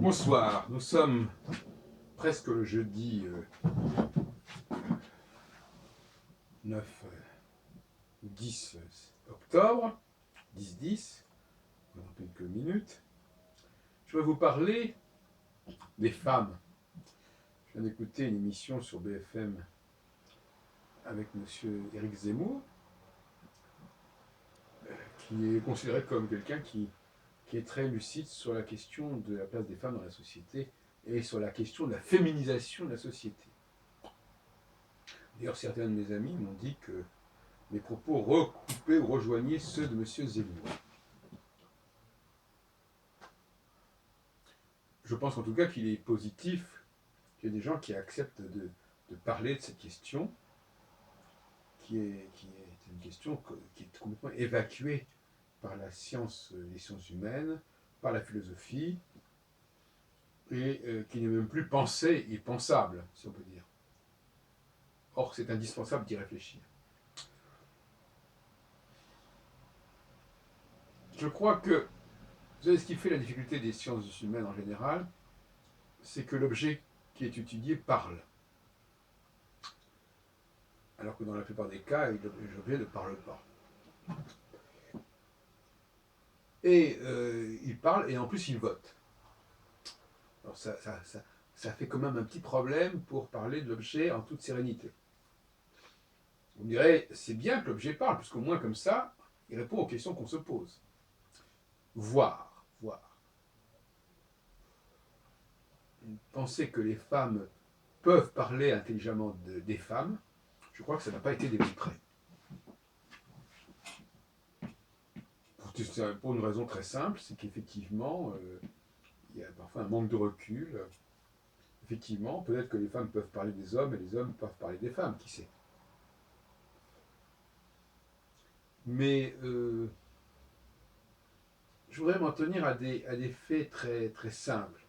Bonsoir, nous sommes presque le jeudi 9 ou 10 octobre, 10-10, dans quelques minutes. Je vais vous parler des femmes. Je viens d'écouter une émission sur BFM avec M. Éric Zemmour, qui est considéré comme quelqu'un qui est très lucide sur la question de la place des femmes dans la société et sur la question de la féminisation de la société. D'ailleurs, certains de mes amis m'ont dit que mes propos recoupaient ou rejoignaient ceux de M. Zemmour. Je pense en tout cas qu'il est positif qu'il y ait des gens qui acceptent de parler de cette question, qui est une question qui est complètement évacuée par la science, les sciences humaines, par la philosophie, et qui n'est même plus pensée et pensable, si on peut dire. Or, c'est indispensable d'y réfléchir. Je crois que, vous savez, ce qui fait la difficulté des sciences humaines en général, c'est que l'objet qui est étudié parle. Alors que dans la plupart des cas, l'objet ne parle pas. Et il parle, et en plus il vote. Alors ça fait quand même un petit problème pour parler de l'objet en toute sérénité. Vous me direz, c'est bien que l'objet parle, puisqu'au moins comme ça, il répond aux questions qu'on se pose. Voir. Penser que les femmes peuvent parler intelligemment des femmes, je crois que ça n'a pas été démontré. Pour une raison très simple, c'est qu'effectivement, il y a parfois un manque de recul. Effectivement, peut-être que les femmes peuvent parler des hommes et les hommes peuvent parler des femmes, qui sait. Mais je voudrais m'en tenir à des faits très, très simples.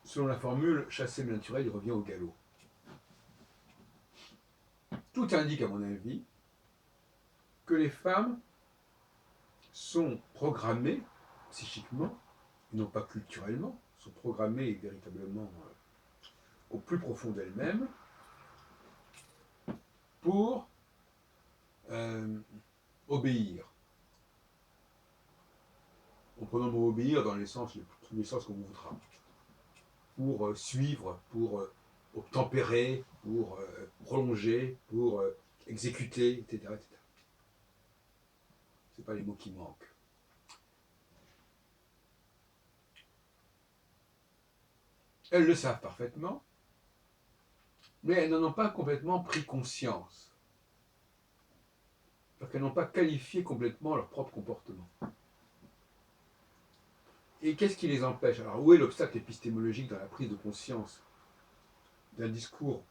Selon la formule, chasser le naturel, il revient au galop. Tout indique, à mon avis, que les femmes sont programmées psychiquement, non pas culturellement, sont programmées véritablement au plus profond d'elles-mêmes pour obéir. En prenant le mot obéir dans tous les sens qu'on voudra. Pour suivre, pour obtempérer, pour prolonger, pour exécuter, etc. etc. Ce n'est pas les mots qui manquent. Elles le savent parfaitement, mais elles n'en ont pas complètement pris conscience. Parce qu'elles n'ont pas qualifié complètement leur propre comportement. Et qu'est-ce qui les empêche? Alors, où est l'obstacle épistémologique dans la prise de conscience d'un discours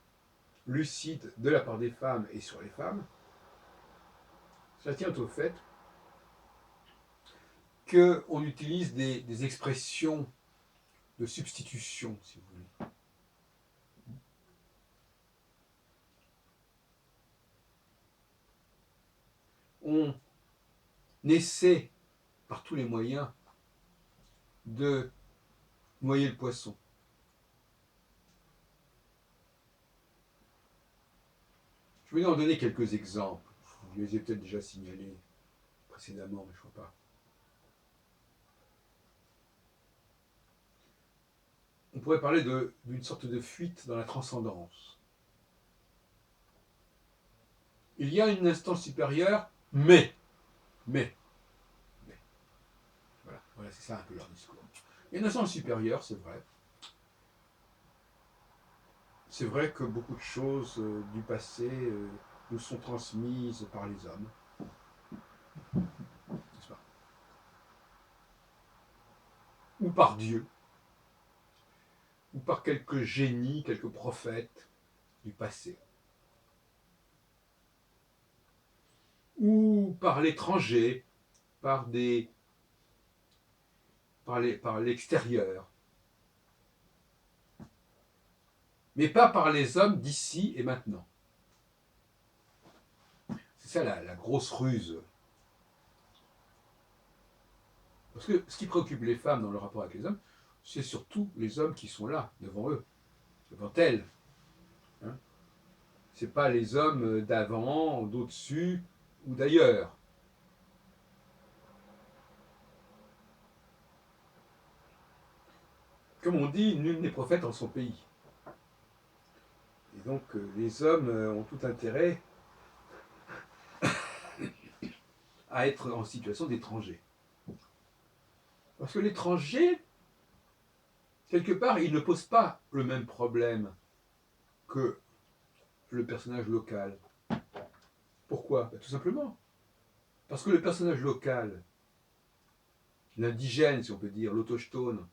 lucide de la part des femmes et sur les femmes? Ça tient au fait qu'on utilise des expressions de substitution, si vous voulez. On essaie, par tous les moyens, de noyer le poisson. Je vais en donner quelques exemples. Je les ai peut-être déjà signalés précédemment, mais je ne crois pas. On pourrait parler d'une sorte de fuite dans la transcendance. Il y a une instance supérieure, mais. Voilà, c'est ça un peu leur discours. Il y a une instance supérieure, c'est vrai. C'est vrai que beaucoup de choses du passé nous sont transmises par les hommes. N'est-ce pas? Ou par Dieu. Ou par quelques génies, quelques prophètes du passé. Ou par l'étranger, par l'extérieur. Mais pas par les hommes d'ici et maintenant. C'est ça la grosse ruse Parce que ce qui préoccupe les femmes dans leur rapport avec les hommes, c'est surtout les hommes qui sont là, devant eux, devant elles. Hein. Ce n'est pas les hommes d'avant, d'au-dessus ou d'ailleurs. Comme on dit, nul n'est prophète en son pays. Et donc les hommes ont tout intérêt à être en situation d'étranger. Parce que l'étranger, quelque part, il ne pose pas le même problème que le personnage local. Pourquoi? Tout simplement. Parce que le personnage local, l'indigène, si on peut dire, l'autochtone,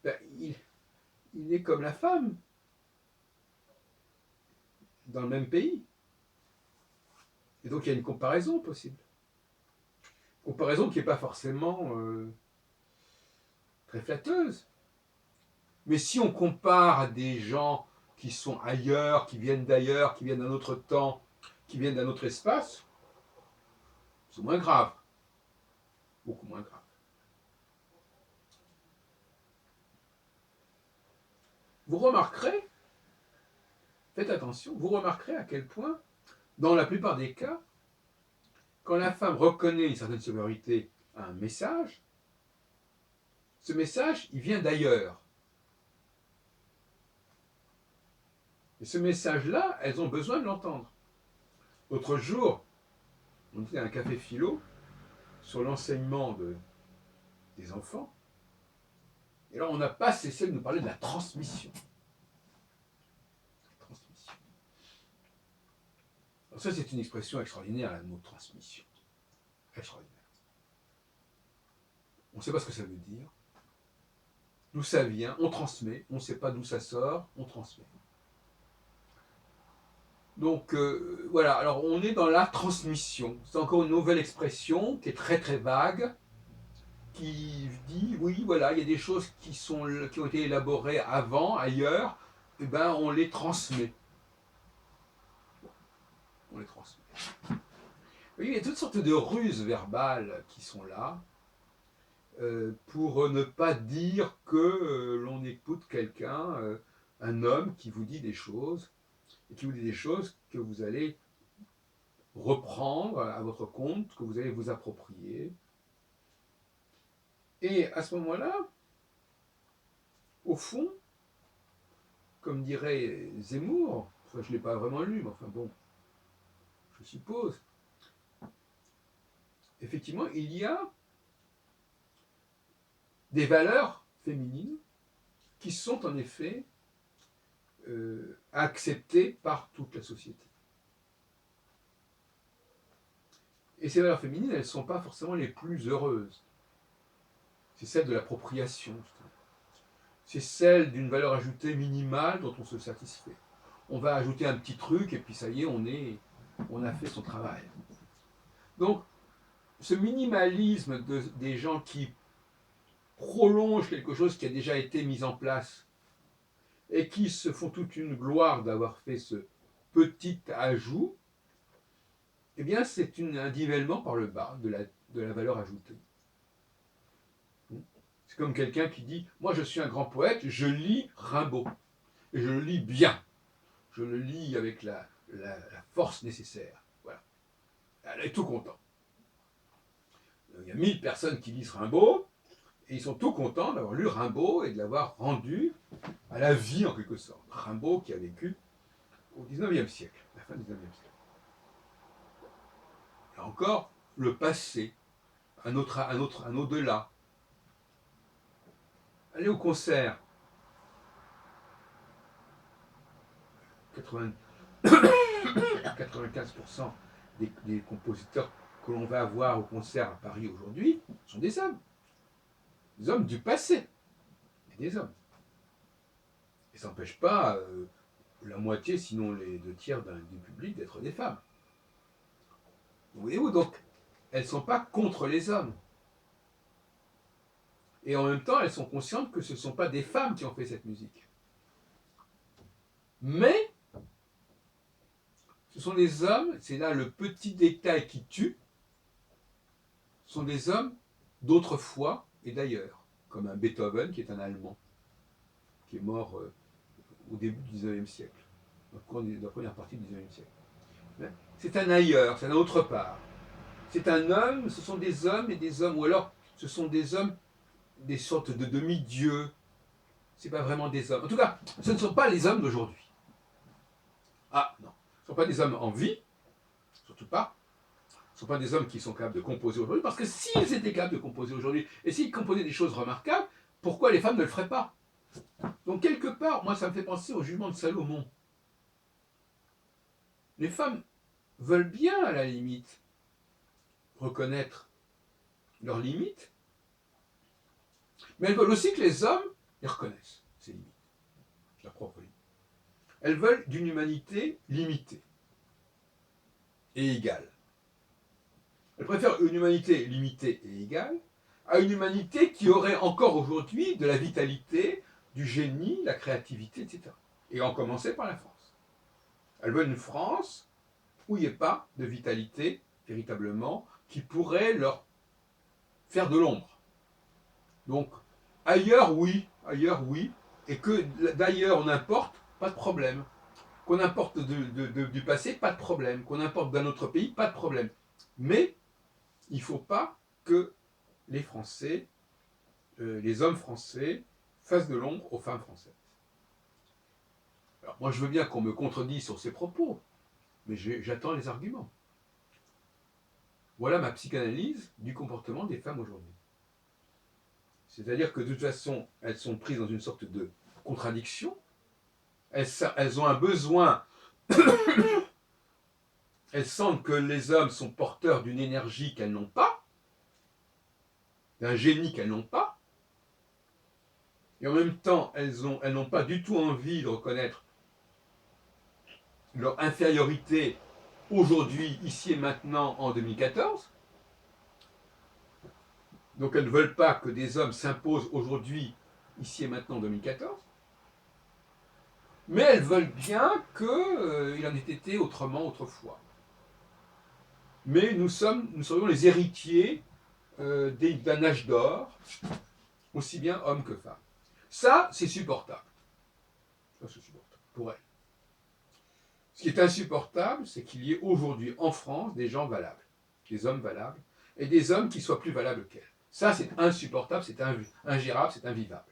ben, il est comme la femme, dans le même pays. Et donc il y a une comparaison possible. Comparaison qui n'est pas forcément très flatteuse. Mais si on compare à des gens qui sont ailleurs, qui viennent d'ailleurs, qui viennent d'un autre temps, qui viennent d'un autre espace, c'est moins grave. Beaucoup moins grave. Vous remarquerez, faites attention, vous remarquerez à quel point, dans la plupart des cas, quand la femme reconnaît une certaine supériorité à un message, ce message, il vient d'ailleurs. Et ce message-là, elles ont besoin de l'entendre. L'autre jour, on était à un café philo sur l'enseignement des enfants. Et là, on n'a pas cessé de nous parler de la transmission. Transmission. Alors ça, c'est une expression extraordinaire, le mot transmission. Extraordinaire. On ne sait pas ce que ça veut dire. D'où ça vient, on transmet. On ne sait pas d'où ça sort, on transmet. Donc voilà, alors on est dans la transmission. C'est encore une nouvelle expression qui est très très vague, qui dit oui, voilà, il y a des choses qui ont été élaborées avant, ailleurs, et ben on les transmet. On les transmet. Oui, il y a toutes sortes de ruses verbales qui sont là pour ne pas dire que l'on écoute quelqu'un, un homme qui vous dit des choses, et qui vous dit des choses que vous allez reprendre à votre compte, que vous allez vous approprier. Et à ce moment-là, au fond, comme dirait Zemmour, enfin je ne l'ai pas vraiment lu, mais enfin bon, je suppose, effectivement, il y a des valeurs féminines qui sont en effet acceptées par toute la société. Et ces valeurs féminines, elles ne sont pas forcément les plus heureuses. C'est celle de l'appropriation, justement. C'est celle d'une valeur ajoutée minimale dont on se satisfait. On va ajouter un petit truc et puis ça y est, on a fait son travail. Donc, ce minimalisme des gens qui prolongent quelque chose qui a déjà été mis en place et qui se font toute une gloire d'avoir fait ce petit ajout, eh bien c'est un nivellement par le bas de la valeur ajoutée. C'est comme quelqu'un qui dit « Moi je suis un grand poète, je lis Rimbaud, et je le lis bien, je le lis avec la force nécessaire. » Voilà. Elle est tout content. Il y a 1000 personnes qui lisent Rimbaud, et ils sont tout contents d'avoir lu Rimbaud et de l'avoir rendu à la vie en quelque sorte. Rimbaud qui a vécu au XIXe siècle, la fin du XIXe siècle. Là encore, le passé, un au-delà. Allez au concert. 95% des compositeurs que l'on va avoir au concert à Paris aujourd'hui sont des hommes. Des hommes du passé. Et des hommes. Et ça n'empêche pas la moitié, sinon les 2 tiers du public d'être des femmes. Vous voyez-vous, donc, elles ne sont pas contre les hommes. Et en même temps, elles sont conscientes que ce ne sont pas des femmes qui ont fait cette musique. Mais, ce sont des hommes, c'est là le petit détail qui tue, sont des hommes d'autrefois et d'ailleurs, comme un Beethoven qui est un Allemand, qui est mort au début du XIXe siècle, dans la première partie du XIXe siècle. C'est un ailleurs, c'est un autre part. C'est un homme, ce sont des hommes et des hommes, ou alors ce sont des hommes, des sortes de demi-dieux. Ce n'est pas vraiment des hommes. En tout cas, ce ne sont pas les hommes d'aujourd'hui. Ah non, ce ne sont pas des hommes en vie, surtout pas. Ce ne sont pas des hommes qui sont capables de composer aujourd'hui, parce que s'ils étaient capables de composer aujourd'hui, et s'ils composaient des choses remarquables, pourquoi les femmes ne le feraient pas? Donc quelque part, moi ça me fait penser au jugement de Salomon. Les femmes veulent bien, à la limite, reconnaître leurs limites, mais elles veulent aussi que les hommes les reconnaissent, ces limites, leurs propres limites. Elles veulent d'une humanité limitée et égale. Elles préfèrent une humanité limitée et égale à une humanité qui aurait encore aujourd'hui de la vitalité, du génie, la créativité, etc. Et en commencer par la France. Elles veulent une France où il n'y ait pas de vitalité, véritablement, qui pourrait leur faire de l'ombre. Donc, ailleurs, oui, et que d'ailleurs on importe, pas de problème. Qu'on importe du passé, pas de problème. Qu'on importe d'un autre pays, pas de problème. Mais il ne faut pas que les Français, les hommes français, fassent de l'ombre aux femmes françaises. Alors moi je veux bien qu'on me contredise sur ces propos, mais j'attends les arguments. Voilà ma psychanalyse du comportement des femmes aujourd'hui. C'est-à-dire que de toute façon, elles sont prises dans une sorte de contradiction. Elles ont un besoin, elles sentent que les hommes sont porteurs d'une énergie qu'elles n'ont pas, d'un génie qu'elles n'ont pas, et en même temps, elles n'ont pas du tout envie de reconnaître leur infériorité aujourd'hui, ici et maintenant, en 2014. Donc elles ne veulent pas que des hommes s'imposent aujourd'hui, ici et maintenant, en 2014. Mais elles veulent bien qu'il en ait été autrement autrefois. Mais nous serions les héritiers d'un âge d'or, aussi bien hommes que femmes. Ça, c'est supportable. Ça, c'est supportable pour elles. Ce qui est insupportable, c'est qu'il y ait aujourd'hui en France des gens valables, des hommes valables, et des hommes qui soient plus valables qu'elles. Ça, c'est insupportable, c'est ingérable, c'est invivable.